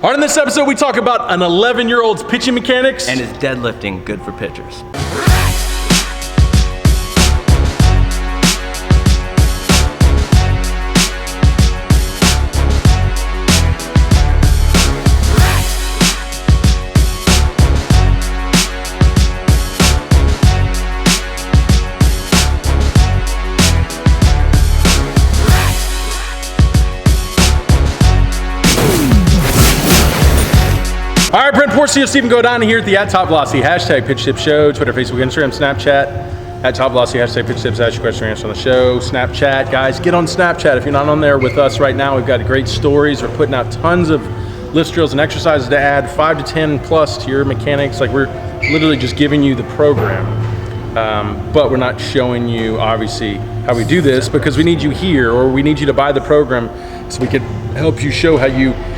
All right, in this episode, we talk about an 11-year-old's pitching mechanics. And is deadlifting good for pitchers? All right, Brent Porcio, Stephen Godani here at the Top Velocity hashtag Pitch Tip Show, Twitter, Facebook, Instagram, Snapchat, Top Velocity hashtag Pitch Tips. Ask your question or answer on the show. Snapchat, guys, get on Snapchat. If you're not on there with us right now, we've got great stories. We're putting out tons of lift drills and exercises to add 5 to 10 plus to your mechanics. Like, we're literally just giving you the program, but we're not showing you obviously how we do this because we need you here, or we need you to buy the program so we can help you show how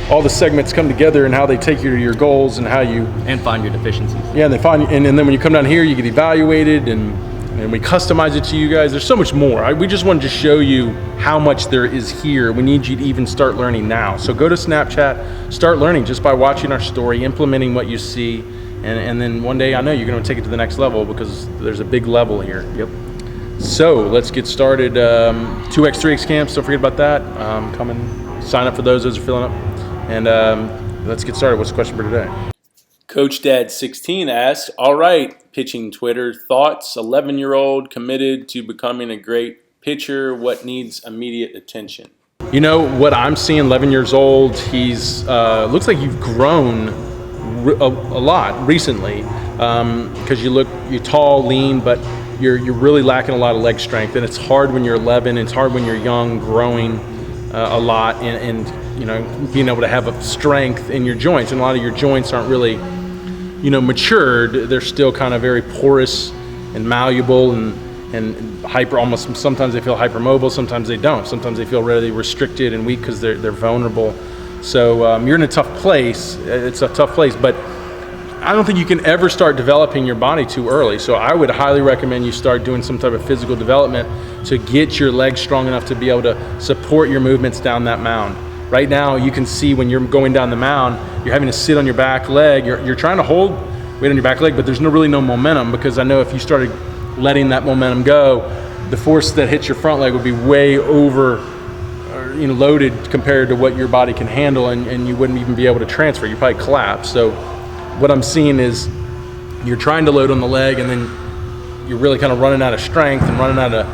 all the segments come together and how they take you to your goals and how you find your deficiencies. Yeah, and and then when you come down here, you get evaluated and we customize it to you guys. There's so much more. We just wanted to show you how much there is here. We need you to even start learning now. So go to Snapchat, start learning just by watching our story, implementing what you see, and then one day I know you're going to take it to the next level because there's a big level here. Yep. So let's get started. 2X, 3X camps, don't forget about that. Come and sign up for those are filling up. And let's get started. What's the question for today? Coach Dad 16 asks, all right, pitching Twitter, thoughts, 11-year-old committed to becoming a great pitcher, what needs immediate attention? You know, what I'm seeing, 11 years old, he's, looks like you've grown a lot recently because you're tall, lean, but you're really lacking a lot of leg strength. And it's hard when you're 11, it's hard when you're young, growing a lot and you know, being able to have a strength in your joints. And a lot of your joints aren't really, matured. They're still kind of very porous and malleable and hyper, almost sometimes they feel hypermobile, sometimes they don't. Sometimes they feel really restricted and weak because they're vulnerable. So you're in a tough place. It's a tough place, but I don't think you can ever start developing your body too early. So I would highly recommend you start doing some type of physical development to get your legs strong enough to be able to support your movements down that mound. Right now, you can see when you're going down the mound, you're having to sit on your back leg. You're trying to hold weight on your back leg, but there's really no momentum, because I know if you started letting that momentum go, the force that hits your front leg would be way over loaded compared to what your body can handle, and you wouldn't even be able to transfer. You'd probably collapse. So what I'm seeing is you're trying to load on the leg, and then you're really kind of running out of strength and running out of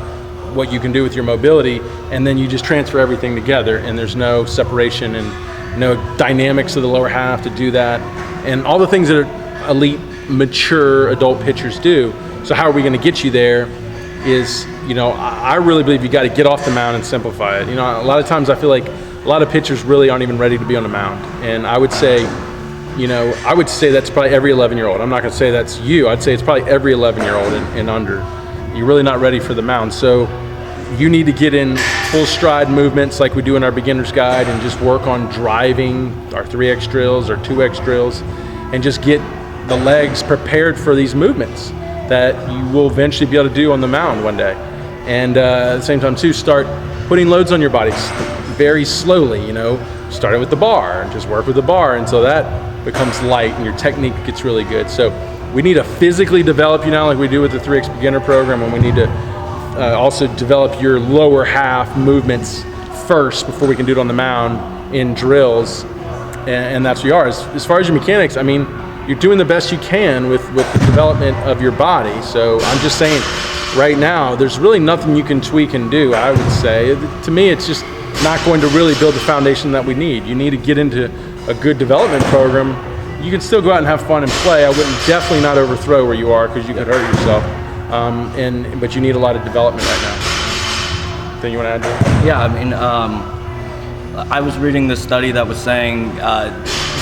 what you can do with your mobility, and then you just transfer everything together, and there's no separation and no dynamics of the lower half to do that, and all the things that are elite, mature adult pitchers do. So how are we going to get you there is, I really believe you got to get off the mound and simplify it. A lot of times I feel like a lot of pitchers really aren't even ready to be on the mound, and I would say that's probably every 11-year-old. I'm not going to say that's you. I'd say it's probably every 11-year-old and under. You're really not ready for the mound. So you need to get in full stride movements like we do in our beginner's guide, and just work on driving our 3X drills or 2X drills, and just get the legs prepared for these movements that you will eventually be able to do on the mound one day. And at the same time too, start putting loads on your bodies very slowly, starting with the bar, and just work with the bar until that becomes light and your technique gets really good. So we need to physically develop you now like we do with the 3X beginner program, and we need to also develop your lower half movements first before we can do it on the mound in drills, and that's where you are. As far as your mechanics, you're doing the best you can with the development of your body. So I'm just saying, right now, there's really nothing you can tweak and do, I would say. To me, it's just not going to really build the foundation that we need. You need to get into a good development program. You can still go out and have fun and play. I wouldn't definitely not overthrow where you are, because you could hurt yourself. But you need a lot of development right now. Anything you want to add to that? Yeah, I was reading this study that was saying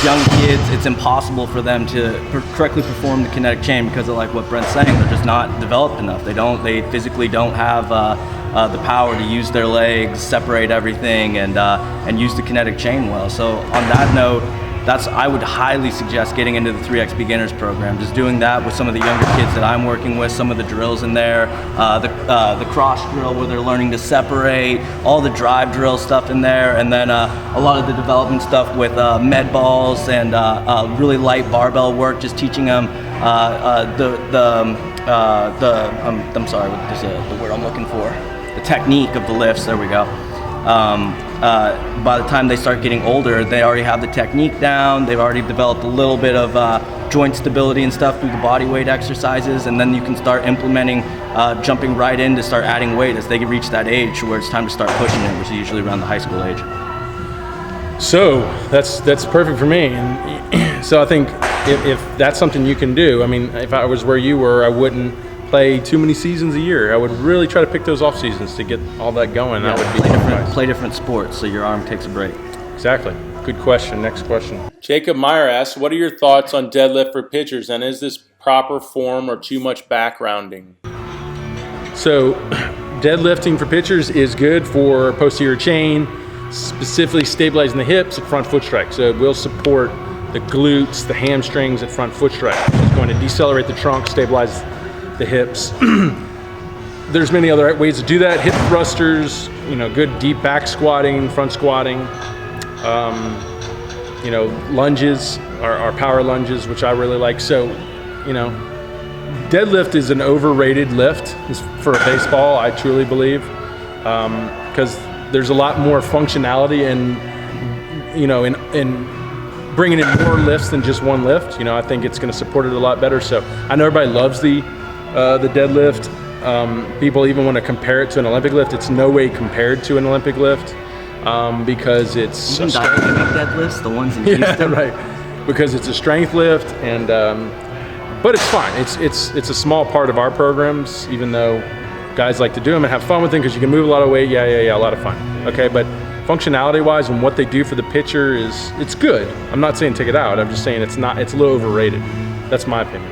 young kids, it's impossible for them to correctly perform the kinetic chain because of like what Brent's saying. They're just not developed enough. They physically don't have the power to use their legs, separate everything, and use the kinetic chain well. So on that note, I would highly suggest getting into the 3X Beginners program. Just doing that with some of the younger kids that I'm working with, some of the drills in there, the cross drill where they're learning to separate, all the drive drill stuff in there, and then a lot of the development stuff with med balls and really light barbell work, just teaching them I'm sorry, what is the word I'm looking for? The technique of the lifts, there we go. By the time they start getting older, they already have the technique down, they've already developed a little bit of joint stability and stuff through the body weight exercises, and then you can start implementing, jumping right in to start adding weight as they reach that age where it's time to start pushing it, which is usually around the high school age. So that's perfect for me. And so I think if that's something you can do, I mean, if I was where you were, I wouldn't play too many seasons a year. I would really try to pick those off seasons to get all that going. Yeah, that would be play different sports so your arm takes a break. Exactly. Good question. Next question. Jacob Meyer asks, what are your thoughts on deadlift for pitchers, and is this proper form or too much backgrounding? So deadlifting for pitchers is good for posterior chain, specifically stabilizing the hips at front foot strike. So it will support the glutes, the hamstrings at front foot strike. It's going to decelerate the trunk, stabilize the hips. There's many other ways to do that. Hip thrusters, good deep back squatting, front squatting. Lunges are power lunges, which I really like. So, deadlift is an overrated lift for a baseball, I truly believe, because there's a lot more functionality in bringing in more lifts than just one lift. I think it's going to support it a lot better. So I know everybody loves the deadlift. People even want to compare it to an Olympic lift. It's no way compared to an Olympic lift because it's even dynamic deadlifts, the ones in Houston. Yeah, right. Because it's a strength lift, and but it's fine. It's a small part of our programs, even though guys like to do them and have fun with them because you can move a lot of weight. Yeah, a lot of fun. Okay, but functionality-wise and what they do for the pitcher it's good. I'm not saying take it out. I'm just saying it's a little overrated. That's my opinion.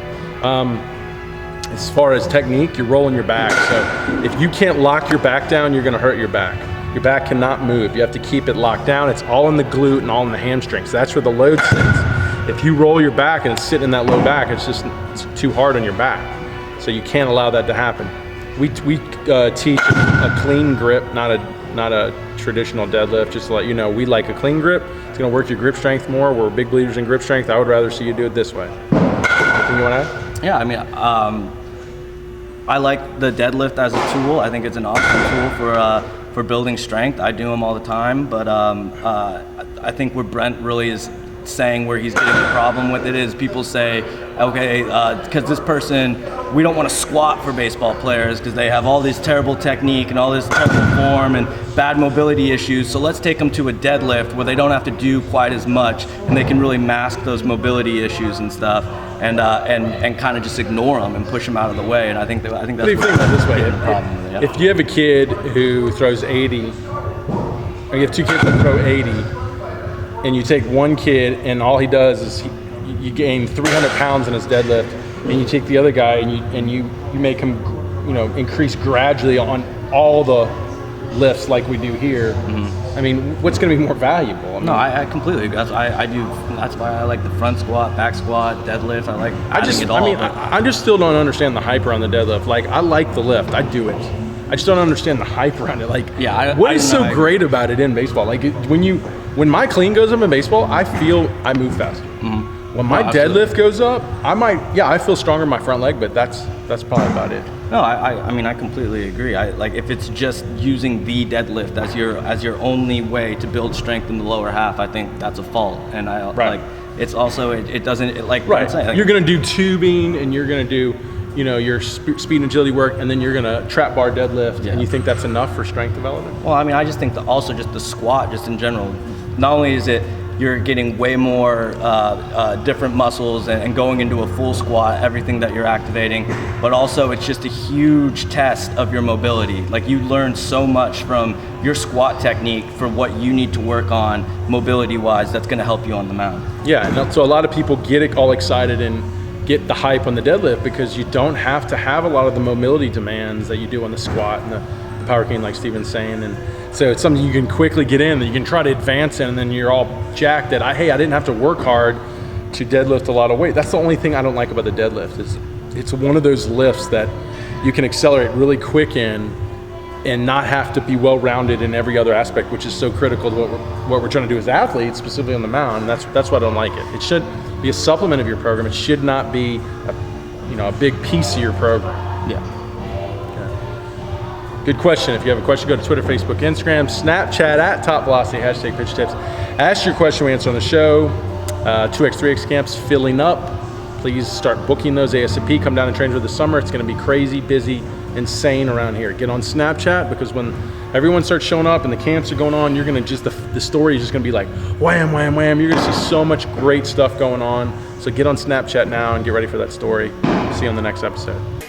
As far as technique, you're rolling your back. So if you can't lock your back down, you're going to hurt your back. Your back cannot move. You have to keep it locked down. It's all in the glute and all in the hamstrings. That's where the load sits. If you roll your back and it's sitting in that low back, it's too hard on your back. So you can't allow that to happen. We teach a clean grip, not a traditional deadlift. Just to let you know, we like a clean grip. It's going to work your grip strength more. We're big believers in grip strength. I would rather see you do it this way. Anything you want to add? Yeah, I mean, I like the deadlift as a tool. I think it's an awesome tool for building strength. I do them all the time, but I think where Brent really is saying where he's getting the problem with it is people say, okay, because this person, we don't want to squat for baseball players because they have all this terrible technique and all this terrible form and bad mobility issues, so let's take them to a deadlift where they don't have to do quite as much and they can really mask those mobility issues and stuff and kind of just ignore them and push them out of the way. And I think that's what do you think about this way? The problem with it, yeah. If you have a kid who throws 80, or you have two kids that throw 80, and you take one kid and all he does is you gain 300 pounds in his deadlift, and you take the other guy and you make him increase gradually on all the lifts like we do here. Mm-hmm. I mean, what's going to be more valuable? I mean, no, I completely. I do. That's why I like the front squat, back squat, deadlift. I like adding it all. I just still don't understand the hype around the deadlift. Like, I like the lift. I do it. I just don't understand the hype around it. Like, what is so great about it in baseball? Like, when my clean goes up in baseball, I feel I move faster. Mm-hmm. When my deadlift goes up, I feel stronger in my front leg, but that's probably about it. No, I mean, I completely agree. Like, if it's just using the deadlift as your only way to build strength in the lower half, I think that's a fault. And like, it's also it doesn't like right. Like, you're gonna do tubing, and you're gonna do your speed and agility work, and then you're gonna trap bar deadlift, and you think that's enough for strength development? Well, I mean, I just think also just the squat, just in general. Not only is it you're getting way more different muscles and going into a full squat, everything that you're activating, but also it's just a huge test of your mobility. Like, you learn so much from your squat technique for what you need to work on mobility-wise that's going to help you on the mound. Yeah, and so a lot of people get all excited and get the hype on the deadlift because you don't have to have a lot of the mobility demands that you do on the squat and power king like Steven's saying. And so it's something you can quickly get in, that you can try to advance in, and then you're all jacked that, hey, I didn't have to work hard to deadlift a lot of weight. That's the only thing I don't like about the deadlift, is it's one of those lifts that you can accelerate really quick in and not have to be well-rounded in every other aspect, which is so critical to what we're trying to do as athletes, specifically on the mountain. That's why I don't like it. It should be a supplement of your program. It should not be a big piece of your program. Yeah. Good question. If you have a question, go to Twitter, Facebook, Instagram, Snapchat at Top Velocity, hashtag Pitch Tips. Ask your question, we answer on the show. 2X, 3X camps filling up. Please start booking those ASAP. Come down and train for the summer. It's going to be crazy, busy, insane around here. Get on Snapchat, because when everyone starts showing up and the camps are going on, you're going to just, the story is just going to be like wham, wham, wham. You're going to see so much great stuff going on. So get on Snapchat now and get ready for that story. See you on the next episode.